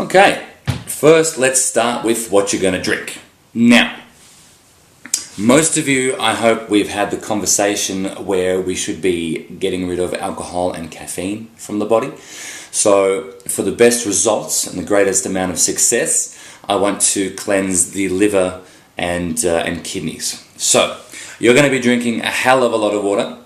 Okay, first let's start with what you're going to drink. Now, most of you, I hope we've had the conversation where we should be getting rid of alcohol and caffeine from the body. So for the best results and the greatest amount of success, I want to cleanse the liver and kidneys. So you're going to be drinking a hell of a lot of water.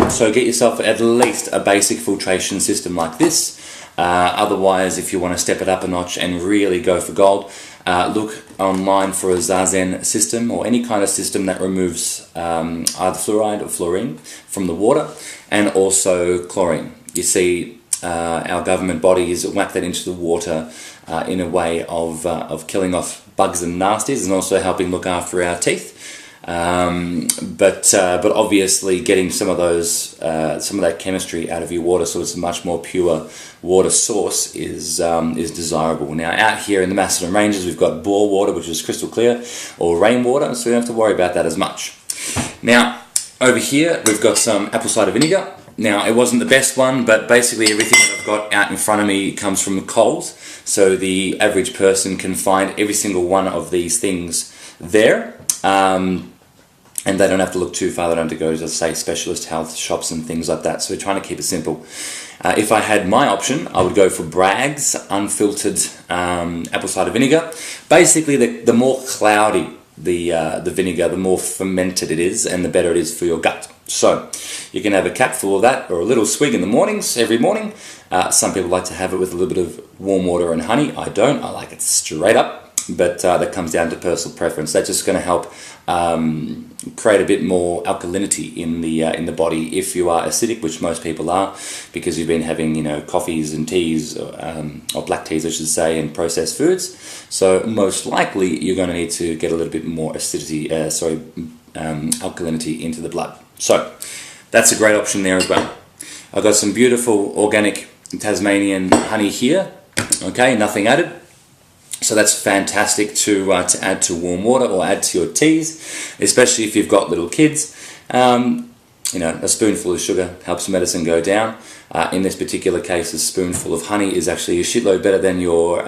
So get yourself at least a basic filtration system like this. Otherwise, if you want to step it up a notch and really go for gold, look online for a Zazen system or any kind of system that removes either fluoride or fluorine from the water, and also chlorine. You see, our government bodies whack that into the water in a way of killing off bugs and nasties, and also helping look after our teeth. But obviously getting some of that chemistry out of your water, so it's a much more pure water source, is desirable. Now, out here in the Macedon Ranges, we've got bore water, which is crystal clear, or rainwater, so you don't have to worry about that as much. Now, over here we've got some apple cider vinegar. Now, it wasn't the best one, but basically everything that I've got out in front of me comes from Coles, so the average person can find every single one of these things there. And they don't have to look too far. They don't have to go to, say, specialist health shops and things like that. So we're trying to keep it simple. If I had my option, I would go for Bragg's unfiltered apple cider vinegar. Basically, the more cloudy the vinegar, the more fermented it is, and the better it is for your gut. So you can have a capful of that, or a little swig in the mornings, every morning. Some people like to have it with a little bit of warm water and honey. I don't. I like it straight up. But that comes down to personal preference. That's just going to help create a bit more alkalinity in the body if you are acidic, which most people are, because you've been having coffees and teas, or black teas I should say, and processed foods. So most likely you're going to need to get a little bit more alkalinity into the blood. So that's a great option there as well. I've got some beautiful organic Tasmanian honey here. Okay, nothing added. So that's fantastic to add to warm water or add to your teas, especially if you've got little kids. A spoonful of sugar helps medicine go down. In this particular case, a spoonful of honey is actually a shitload better than your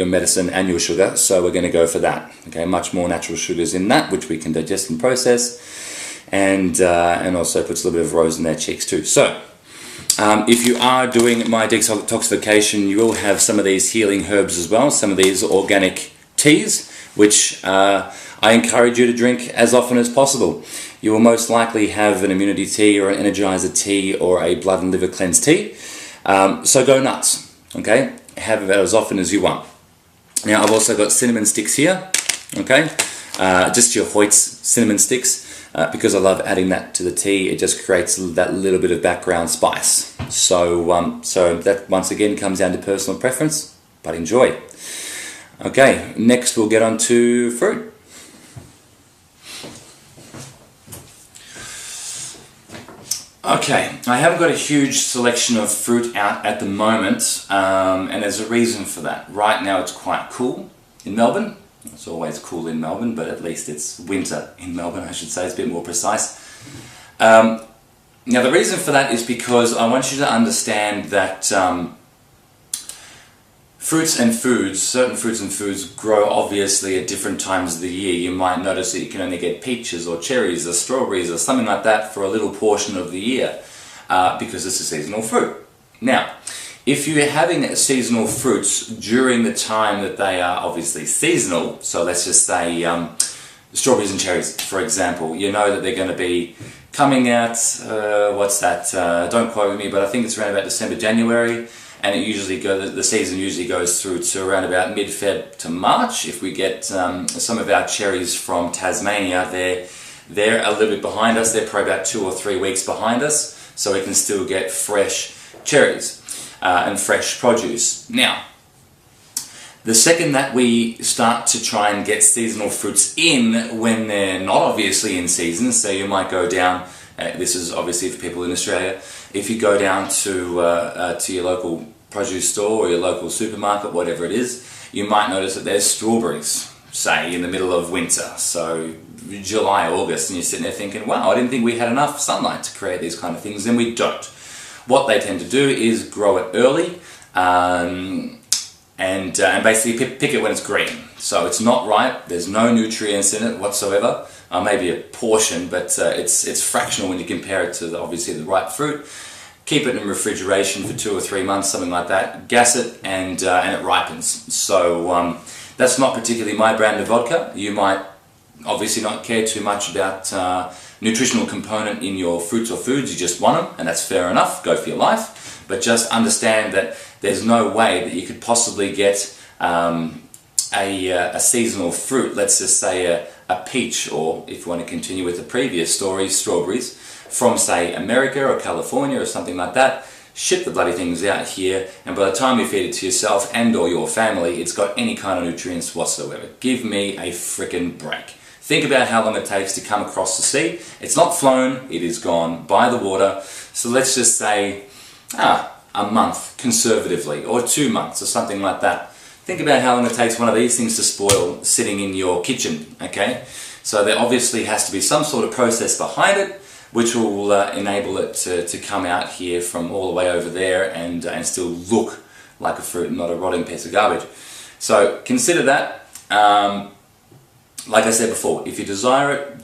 medicine and your sugar. So we're going to go for that. Okay, much more natural sugars in that, which we can digest and process, and also puts a little bit of rose in their cheeks too. So. If you are doing my detoxification, you will have some of these healing herbs as well, some of these organic teas, which I encourage you to drink as often as possible. You will most likely have an immunity tea or an energizer tea or a blood and liver cleanse tea. So go nuts, okay? Have it as often as you want. Now, I've also got cinnamon sticks here, okay? Just your Hoyt's cinnamon sticks. Because I love adding that to the tea, it just creates that little bit of background spice. So that once again comes down to personal preference, but enjoy. Okay, next we'll get on to fruit. Okay, I haven't got a huge selection of fruit out at the moment, and there's a reason for that. Right now it's quite cool in Melbourne. It's always cool in Melbourne, but at least it's winter in Melbourne, I should say. It's a bit more precise. Now, the reason for that is because I want you to understand that certain fruits and foods grow obviously at different times of the year. You might notice that you can only get peaches or cherries or strawberries or something like that for a little portion of the year because it's a seasonal fruit. Now, if you're having seasonal fruits during the time that they are obviously seasonal, so let's just say strawberries and cherries, for example, you know that they're going to be coming out, don't quote me, but I think it's around about December, January, and the season usually goes through to around about mid-Feb to March. If we get some of our cherries from Tasmania, they're a little bit behind us. They're probably about 2 or 3 weeks behind us, so we can still get fresh cherries. And fresh produce. Now, the second that we start to try and get seasonal fruits in when they're not obviously in season, so you might go down, this is obviously for people in Australia, if you go down to your local produce store or your local supermarket, whatever it is, you might notice that there's strawberries, say, in the middle of winter, so July, August, and you're sitting there thinking, wow, I didn't think we had enough sunlight to create these kind of things, and we don't. What they tend to do is grow it early, and basically pick it when it's green. So it's not ripe, there's no nutrients in it whatsoever, maybe a portion, but it's fractional when you compare it to obviously the ripe fruit. Keep it in refrigeration for 2 or 3 months, something like that, gas it, and it ripens. So that's not particularly my brand of vodka. You might obviously not care too much about nutritional component in your fruits or foods, you just want them, and that's fair enough, go for your life. But just understand that there's no way that you could possibly get a seasonal fruit, let's just say a peach, or if you want to continue with the previous story, strawberries, from say America or California or something like that, ship the bloody things out here, and by the time you feed it to yourself and or your family, it's got any kind of nutrients whatsoever. Give me a frickin' break. Think about how long it takes to come across the sea. It's not flown, it is gone by the water. So let's just say a month conservatively, or 2 months or something like that. Think about how long it takes one of these things to spoil sitting in your kitchen, okay? So there obviously has to be some sort of process behind it, which will enable it to come out here from all the way over there and still look like a fruit and not a rotting piece of garbage. So consider that. Like I said before, if you desire it,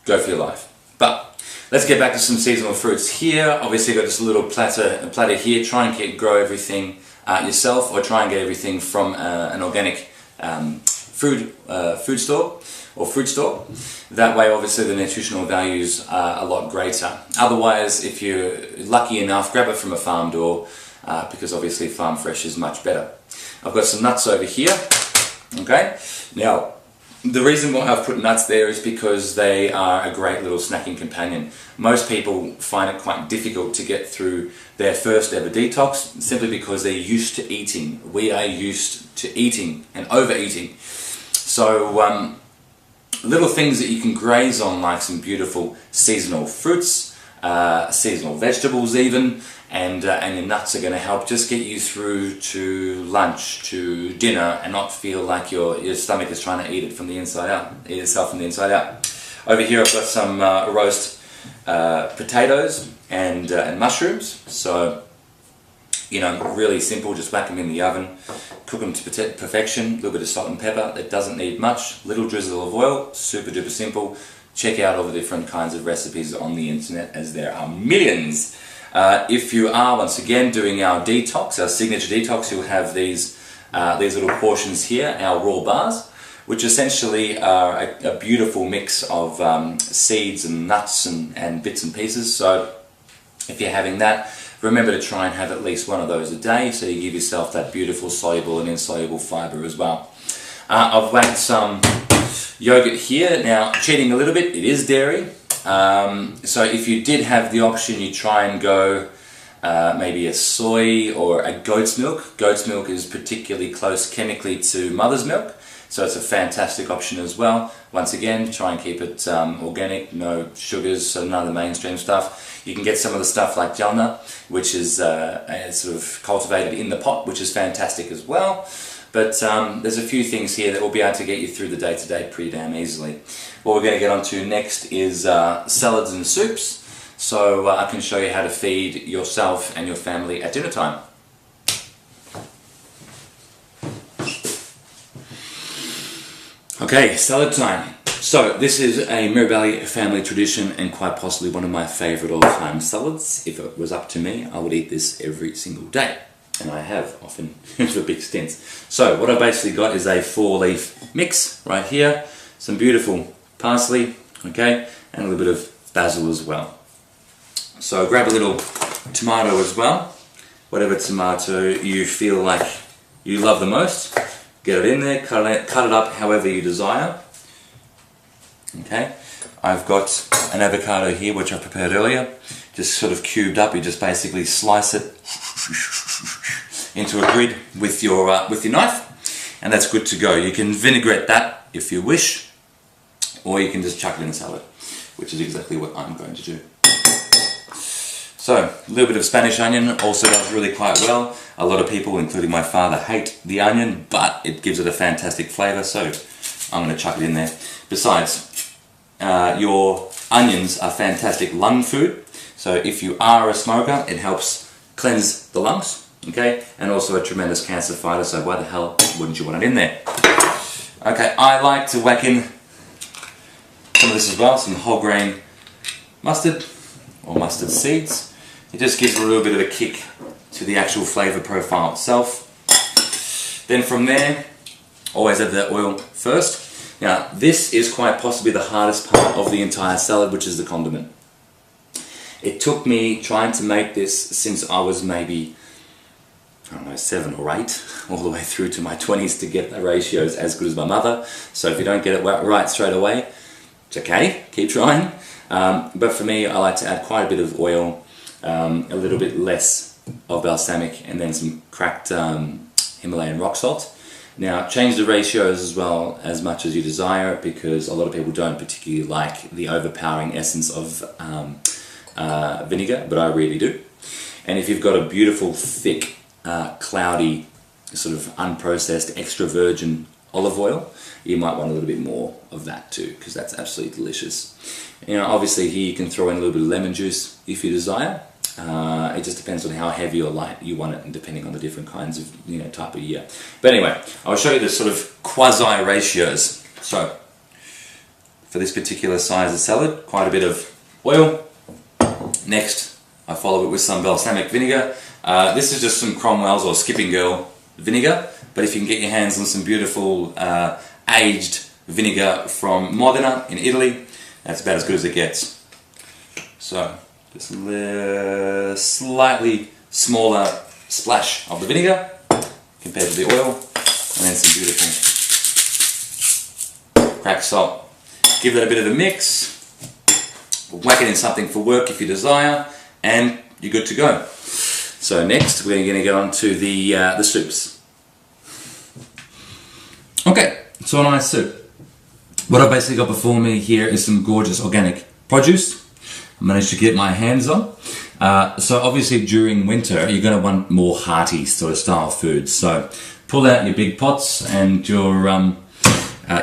go for your life. But let's get back to some seasonal fruits here. Obviously got this little platter here. Try and grow everything yourself, or try and get everything from an organic food store or fruit store. That way obviously the nutritional values are a lot greater. Otherwise, if you're lucky enough, grab it from a farm door, because obviously farm fresh is much better. I've got some nuts over here. Okay, now the reason why I've put nuts there is because they are a great little snacking companion. Most people find it quite difficult to get through their first ever detox, simply because they're used to eating. We are used to eating and overeating. So little things that you can graze on, like some beautiful seasonal fruits, seasonal vegetables even, and your nuts are going to help just get you through to lunch, to dinner, and not feel like your stomach is trying to eat it from the inside out, eat itself from the inside out. Over here I've got some roast potatoes and mushrooms. So, you know, really simple, just whack them in the oven, cook them to perfection, a little bit of salt and pepper. It doesn't need much, little drizzle of oil, super duper simple. Check out all the different kinds of recipes on the internet, as there are millions. If you are, once again, doing our detox, our signature detox, you'll have these little portions here, our raw bars, which essentially are a beautiful mix of seeds and nuts and bits and pieces. So if you're having that, remember to try and have at least one of those a day, so you give yourself that beautiful soluble and insoluble fibre as well. I've whacked some yogurt here. Now, cheating a little bit, it is dairy. So if you did have the option, you try and go maybe a soy or a goat's milk. Goat's milk is particularly close chemically to mother's milk, so it's a fantastic option as well. Once again, try and keep it organic, no sugars, so none of the mainstream stuff. You can get some of the stuff like jalna, which is sort of cultivated in the pot, which is fantastic as well. But there's a few things here that will be able to get you through the day-to-day pretty damn easily. What we're going to get onto next is salads and soups, so I can show you how to feed yourself and your family at dinner time. Okay, salad time. So this is a Mirabelli family tradition, and quite possibly one of my favourite all-time salads. If it was up to me, I would eat this every single day. And I have, often, to big stints. So what I basically got is a 4-leaf mix right here, some beautiful parsley, okay, and a little bit of basil as well. So grab a little tomato as well, whatever tomato you feel like you love the most, get it in there, cut it up however you desire. Okay, I've got an avocado here which I prepared earlier, just sort of cubed up. You just basically slice it into a grid with your knife, and that's good to go. You can vinaigrette that if you wish, or you can just chuck it in a salad, which is exactly what I'm going to do. So, a little bit of Spanish onion also does really quite well. A lot of people, including my father, hate the onion, but it gives it a fantastic flavour, so I'm going to chuck it in there. Besides, your onions are fantastic lung food, so if you are a smoker, it helps cleanse the lungs, Okay, and also a tremendous cancer fighter, so why the hell wouldn't you want it in there? Okay, I like to whack in some of this as well, some whole grain mustard or mustard seeds. It just gives a little bit of a kick to the actual flavour profile itself. Then from there, always add the oil first. Now, this is quite possibly the hardest part of the entire salad, which is the condiment. It took me trying to make this since I was maybe, I don't know, 7 or 8, all the way through to my 20s to get the ratios as good as my mother. So if you don't get it right straight away, it's okay, keep trying. But for me, I like to add quite a bit of oil, a little bit less of balsamic, and then some cracked Himalayan rock salt. Now, change the ratios as well as much as you desire, because a lot of people don't particularly like the overpowering essence of vinegar, but I really do. And if you've got a beautiful, thick, cloudy, sort of unprocessed, extra virgin olive oil, you might want a little bit more of that too, because that's absolutely delicious. You know, obviously here you can throw in a little bit of lemon juice if you desire. It just depends on how heavy or light you want it, and depending on the different kinds of, you know, type of year. But anyway, I'll show you the sort of quasi ratios. So, for this particular size of salad, quite a bit of oil. Next, I follow it with some balsamic vinegar. This is just some Cromwell's or Skipping Girl vinegar, but if you can get your hands on some beautiful aged vinegar from Modena in Italy, that's about as good as it gets. So, just a slightly smaller splash of the vinegar compared to the oil, and then some beautiful cracked salt. Give that a bit of a mix, whack it in something for work if you desire, and you're good to go. So next we're going to go on to the soups. Okay, so a nice soup. What I've basically got before me here is some gorgeous organic produce I managed to get my hands on. So obviously during winter you're going to want more hearty sort of style foods. So pull out your big pots and your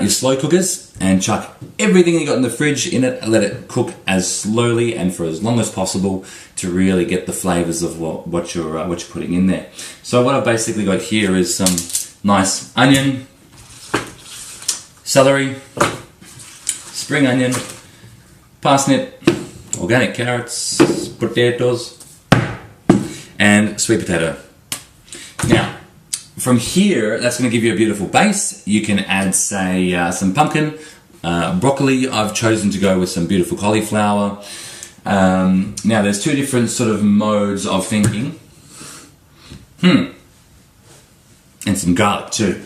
slow cookers and chuck everything you got in the fridge in it and let it cook as slowly and for as long as possible to really get the flavours of what you're putting in there. So what I've basically got here is some nice onion, celery, spring onion, parsnip, organic carrots, potatoes, and sweet potato. Now, from here, that's going to give you a beautiful base. You can add, say, some pumpkin, broccoli. I've chosen to go with some beautiful cauliflower. Now, there's two different sort of modes of thinking. And some garlic too.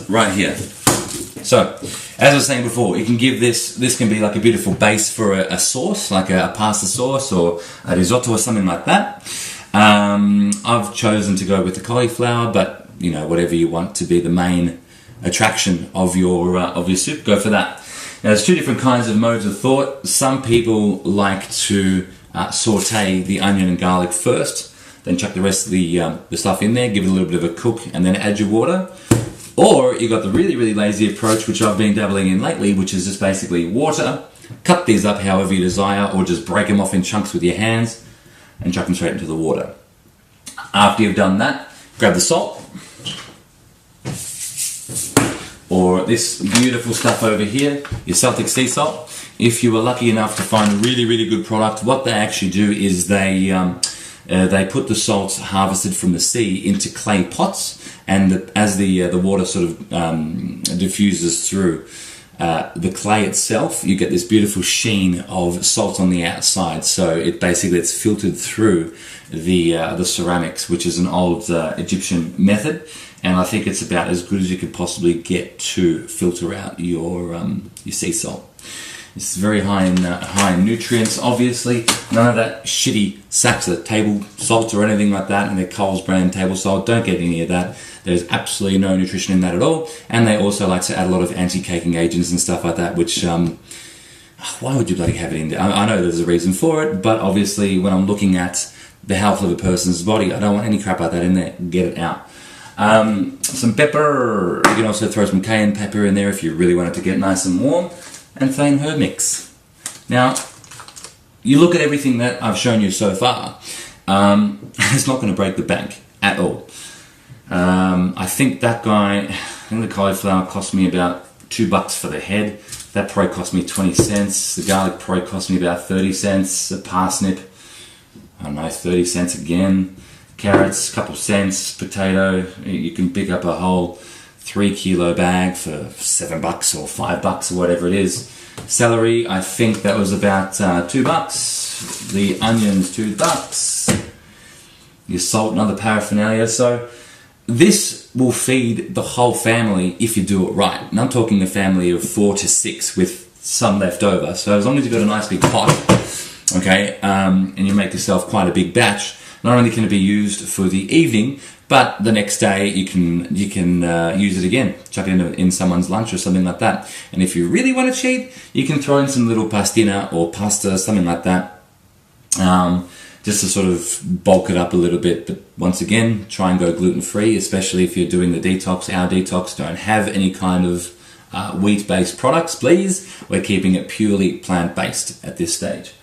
Right here. So, as I was saying before, you can give this can be like a beautiful base for a sauce, like a pasta sauce or a risotto or something like that. I've chosen to go with the cauliflower, but you know, whatever you want to be the main attraction of your soup, go for that. Now, there's two different kinds of modes of thought. Some people like to saute the onion and garlic first, then chuck the rest of the stuff in there, give it a little bit of a cook, and then add your water. Or you got the really, really lazy approach, which I've been dabbling in lately, which is just basically water, cut these up however you desire, or just break them off in chunks with your hands and chuck them straight into the water. After you've done that, grab the salt, or this beautiful stuff over here, your Celtic sea salt. If you were lucky enough to find a really, really good product, what they actually do is they put the salt harvested from the sea into clay pots, and as the water sort of diffuses through the clay itself, you get this beautiful sheen of salt on the outside. So it basically it's filtered through the ceramics, which is an old Egyptian method, and I think it's about as good as you could possibly get to filter out your sea salt. It's very high in nutrients, obviously. None of that shitty sacks of table salt or anything like that, and their Coles brand table salt. Don't get any of that. There's absolutely no nutrition in that at all. And they also like to add a lot of anti-caking agents and stuff like that, which, why would you bloody have it in there? I know there's a reason for it, but obviously when I'm looking at the health of a person's body, I don't want any crap like that in there. Get it out. Some pepper. You can also throw some cayenne pepper in there if you really want it to get nice and warm. And plain herb mix. Now, you look at everything that I've shown you so far, it's not going to break the bank at all. I think the cauliflower cost me about $2 for the head. That probably cost me 20 cents. The garlic probably cost me about 30 cents. The parsnip, I don't know, 30 cents again. Carrots, a couple cents. Potato, you can pick up a whole 3 kilo bag for $7 or $5 or whatever it is. Celery, I think that was about $2. The onions, $2. Your salt and other paraphernalia. So this will feed the whole family if you do it right. And I'm talking a family of 4 to 6 with some left over. So as long as you've got a nice big pot, okay, and you make yourself quite a big batch, not only can it be used for the evening, but the next day you can use it again. Chuck it in someone's lunch or something like that. And if you really want to cheat, you can throw in some little pastina or pasta, something like that. Just to sort of bulk it up a little bit. But once again, try and go gluten-free, especially if you're doing the detox. Our detox don't have any kind of wheat-based products, please. We're keeping it purely plant-based at this stage.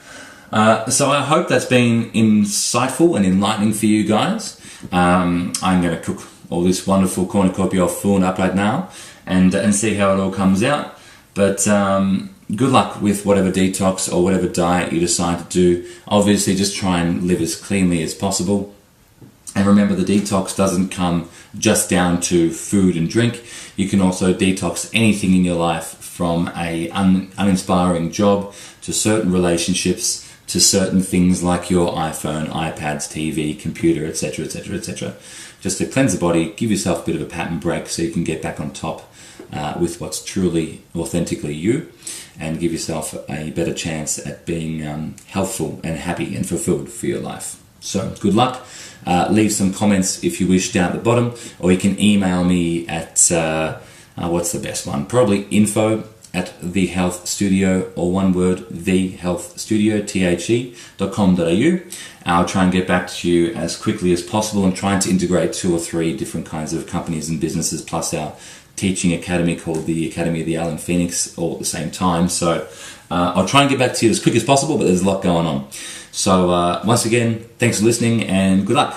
So I hope that's been insightful and enlightening for you guys. I'm going to cook all this wonderful cornucopia of food up right now and see how it all comes out. But good luck with whatever detox or whatever diet you decide to do. Obviously, just try and live as cleanly as possible. And remember, the detox doesn't come just down to food and drink. You can also detox anything in your life, from a uninspiring job to certain relationships to certain things like your iPhone, iPads, TV, computer, etc., etc., etc. Just to cleanse the body, give yourself a bit of a pat and break so you can get back on top with what's truly, authentically you, and give yourself a better chance at being healthful and happy and fulfilled for your life. So, good luck. Leave some comments if you wish down at the bottom, or you can email me at, what's the best one? Probably info@thehealthstudio, or one word, thehealthstudio, the.com.au. I'll try and get back to you as quickly as possible. I'm trying to integrate 2 or 3 different kinds of companies and businesses, plus our teaching academy called the Academy of the Owl&Phoenix, all at the same time. So I'll try and get back to you as quick as possible, but there's a lot going on. So once again, thanks for listening and good luck.